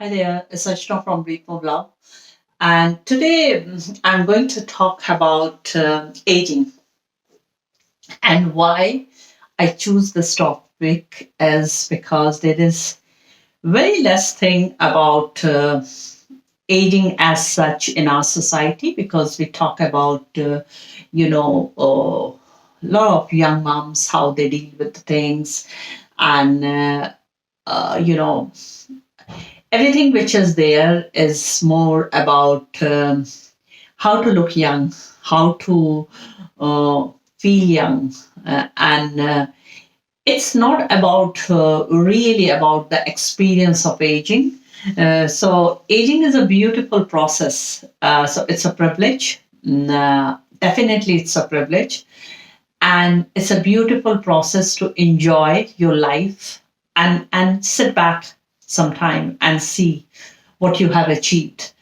Hi there, it's Ashna from Breathe for Love. And today I'm going to talk about aging and why I choose this topic is because there is very less thing about aging as such in our society because we talk about, a lot of young moms, how they deal with things and, uh, you know, everything which is there is more about how to look young, how to uh, feel young, and it's not about really about the experience of aging. So aging is a beautiful process. So it's a privilege. Definitely, it's a privilege, and it's a beautiful process to enjoy your life and sit back sometime and see what you have achieved.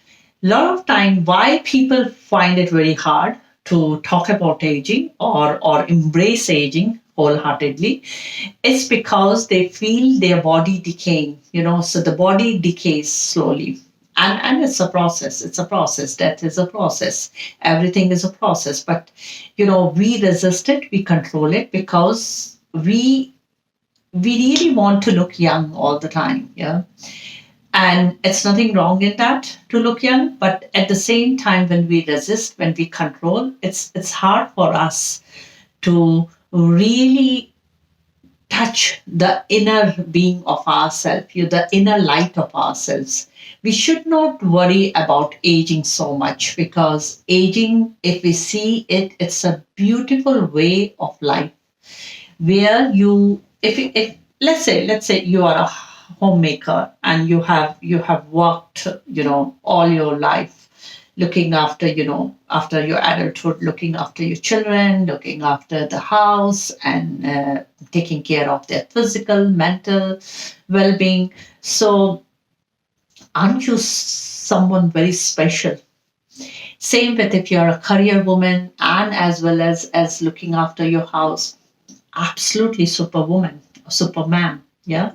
A lot of time why people find it very hard to talk about aging or embrace aging wholeheartedly is because they feel their body decaying, so the body decays slowly. And it's a process. It's a process. Death is a process. Everything is a process. But we resist it, we control it because we really want to look young all the time. Yeah. And it's nothing wrong in that to look young, but at the same time, when we resist, when we control, it's hard for us to really touch the inner being of ourselves, the inner light of ourselves. We should not worry about aging so much because aging, if we see it, it's a beautiful way of life where if let's say you are a homemaker and you have worked all your life looking after after your adulthood, looking after your children, looking after the house, and taking care of their physical, mental well-being. So aren't you someone very special? Same with if you're a career woman and as well as looking after your house. Absolutely superwoman, superman. Yeah.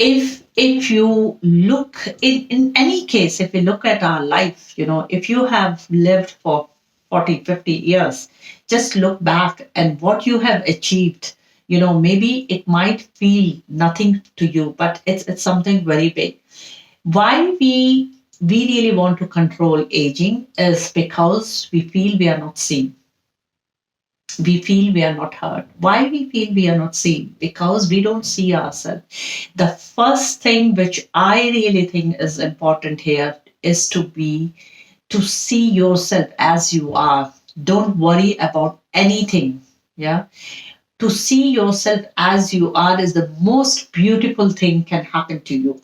If you look in any case, if you look at our life, if you have lived for 40, 50 years, just look back and what you have achieved. Maybe it might feel nothing to you, but it's something very big. Why we really want to control aging is because we feel we are not seen, we feel we are not heard. Why we feel we are not seen? Because we don't see ourselves. The first thing which I really think is important here is to see yourself as you are. Don't worry about anything. Yeah. To see yourself as you are is the most beautiful thing can happen to you.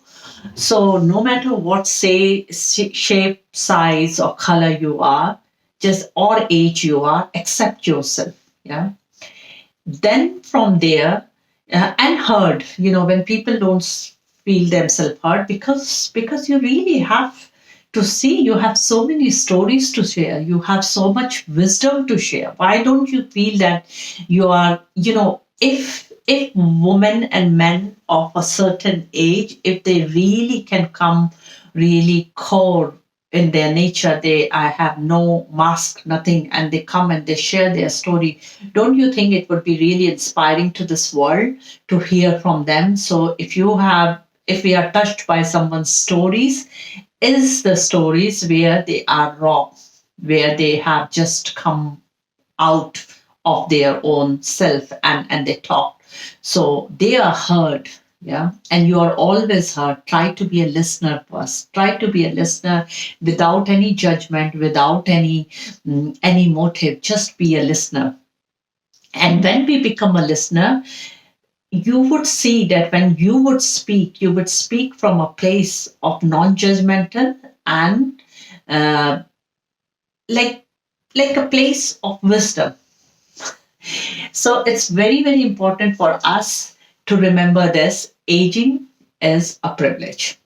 So no matter what say shape, size, or color you are, just or age you are, accept yourself. Yeah. Then from there, and heard. When people don't feel themselves heard, because you really have to see, you have so many stories to share, you have so much wisdom to share. Why don't you feel that you are, if women and men of a certain age, if they really can come really core in their nature, they I have no mask, nothing, and they come and they share their story, don't you think it would be really inspiring to this world to hear from them? So if we are touched by someone's stories, is the stories where they are raw, where they have just come out of their own self and they talk, so they are heard. Yeah. And you are always heard. Try to be a listener first. Try to be a listener without any judgment, without any motive. Just be a listener. And when we become a listener, you would see that when you would speak from a place of non-judgmental and uh, like like a place of wisdom. So it's very, very important for us to remember this. Aging is a privilege.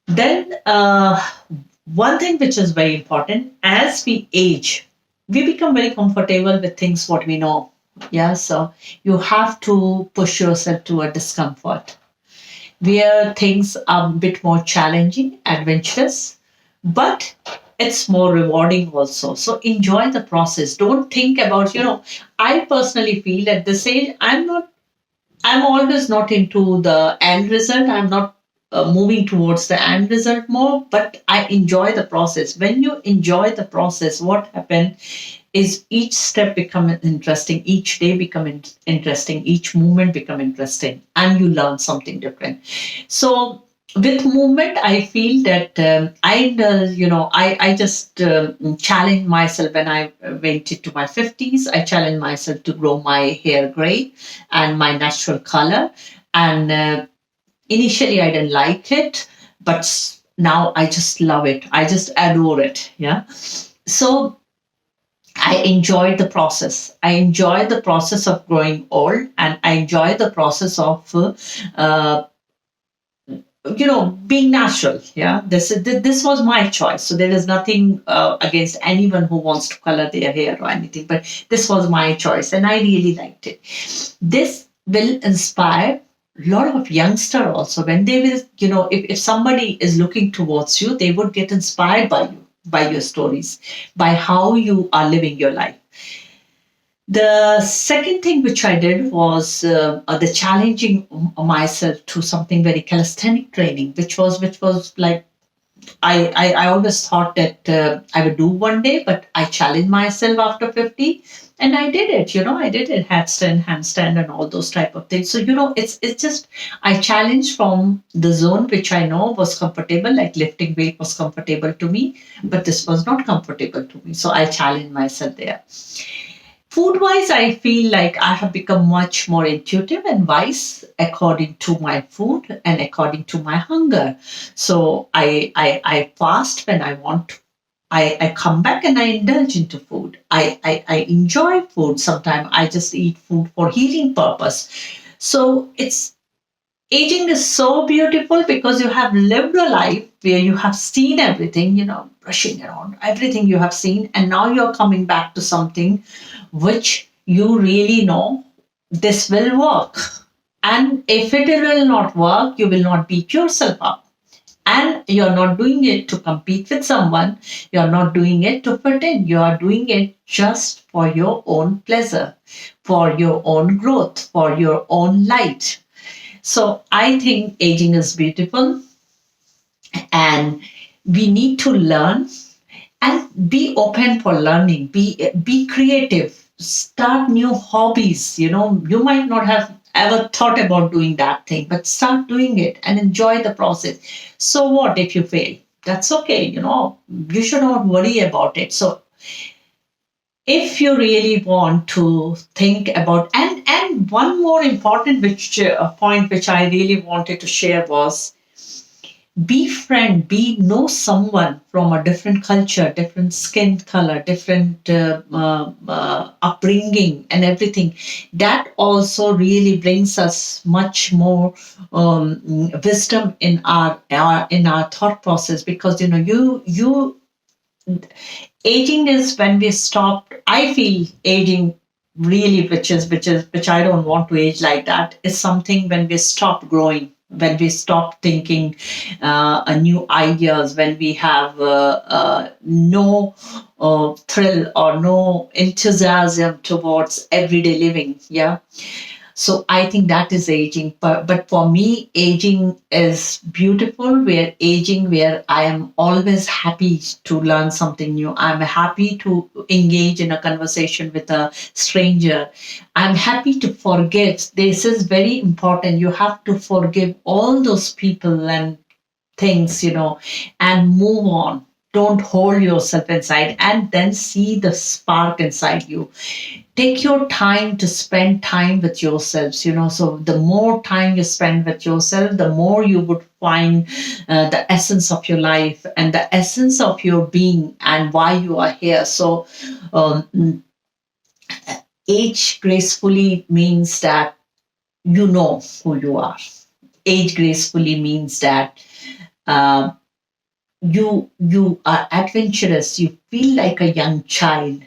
Then, one thing which is very important, as we age, we become very comfortable with things what we know. Yeah, so you have to push yourself to a discomfort. where things are a bit more challenging, adventurous, but it's more rewarding also. So enjoy the process. Don't think about, I personally feel at this age, I'm always not into the end result. I'm not moving towards the end result more, but I enjoy the process. When you enjoy the process, what happens is each step become interesting, each day become interesting, each movement become interesting, and you learn something different. So with movement, I feel that I just challenge myself. When I went into my 50s, I challenged myself to grow my hair gray and my natural color. And initially I didn't like it, but now I just love it, I just adore it. Yeah. So I enjoyed the process. I enjoy the process of growing old, and I enjoy the process of being natural. Yeah, this was my choice, so there is nothing against anyone who wants to color their hair or anything, but this was my choice and I really liked it. This will inspire a lot of youngster also, when they will, if somebody is looking towards you, they would get inspired by you, by your stories, by how you are living your life. The second thing which I did was the challenging myself to something very calisthenic training, which was like I always thought that I would do one day, but I challenged myself after 50, and I did it. I did it, handstand, and all those type of things. So it's just I challenged from the zone which I know was comfortable, like lifting weight was comfortable to me, but this was not comfortable to me. So I challenged myself there. Food wise, I feel like I have become much more intuitive and wise according to my food and according to my hunger. So I fast when I want to. I come back and I indulge into food. I enjoy food. Sometimes I just eat food for healing purpose. So it's aging is so beautiful because you have lived a life where you have seen everything, brushing around everything you have seen, and now you're coming back to something which you really know this will work. And if it will not work, you will not beat yourself up. And you're not doing it to compete with someone, you're not doing it to fit in, you are doing it just for your own pleasure, for your own growth, for your own light. So I think aging is beautiful, and we need to learn and be open for learning. Be creative. Start new hobbies. You might not have ever thought about doing that thing, but start doing it and enjoy the process. So what if you fail? That's okay. You should not worry about it. So if you really want to think about, and one more important which point which I really wanted to share was, befriend, be know someone from a different culture, different skin color, different upbringing, and everything. That also really brings us much more wisdom in our thought process, because you aging is when we stop. I feel aging really, which I don't want to age like that, is something when we stop growing, when we stop thinking new ideas, when we have no thrill or no enthusiasm towards everyday living. Yeah. So I think that is aging. But for me, aging is beautiful. Where aging, where I am always happy to learn something new. I'm happy to engage in a conversation with a stranger. I'm happy to forgive. This is very important. You have to forgive all those people and things, and move on. Don't hold yourself inside, and then see the spark inside you. Take your time to spend time with yourselves, so the more time you spend with yourself, the more you would find the essence of your life and the essence of your being and why you are here. So age gracefully means that you know who you are. Age gracefully means that uh, you are adventurous, you feel like a young child,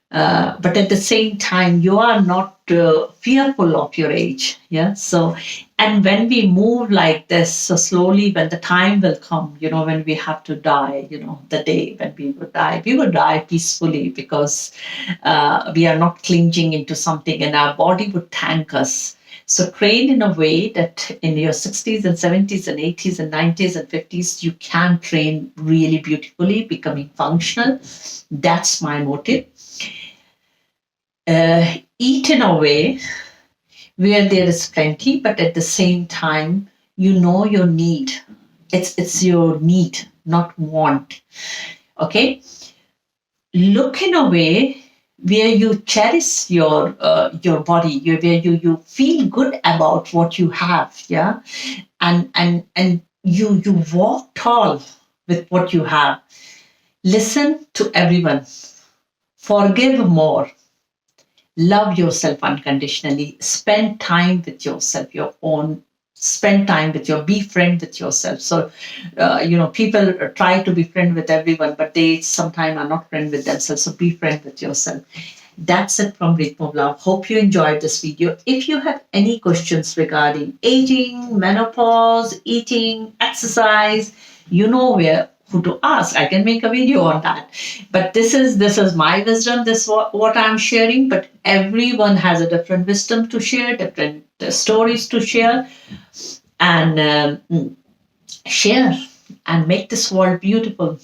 but at the same time you are not fearful of your age. Yeah. So, and when we move like this, so slowly, when the time will come, when we have to die, the day when we would die peacefully, because we are not clinging into something, and our body would thank us. So train in a way that in your 60s and 70s and 80s and 90s and 50s, you can train really beautifully, becoming functional. That's my motive. Eat in a way where there is plenty, but at the same time, you know your need. It's your need, not want. Okay. Look in a way where you cherish your body, where you feel good about what you have. Yeah. And you walk tall with what you have. Listen to everyone. Forgive more. Love yourself unconditionally. Spend time with yourself, your own. Spend time with be friend with yourself. So, people try to be friend with everyone, but they sometimes are not friend with themselves. So be friend with yourself. That's it from Rhythm of Love. Hope you enjoyed this video. If you have any questions regarding aging, menopause, eating, exercise, you know who to ask. I can make a video on that. But this is my wisdom. This is what I'm sharing. But everyone has a different wisdom to share, different stories to share, and share and make this world beautiful.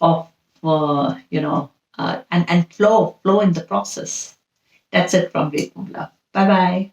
Of and flow in the process. That's it from Great Love. Bye bye.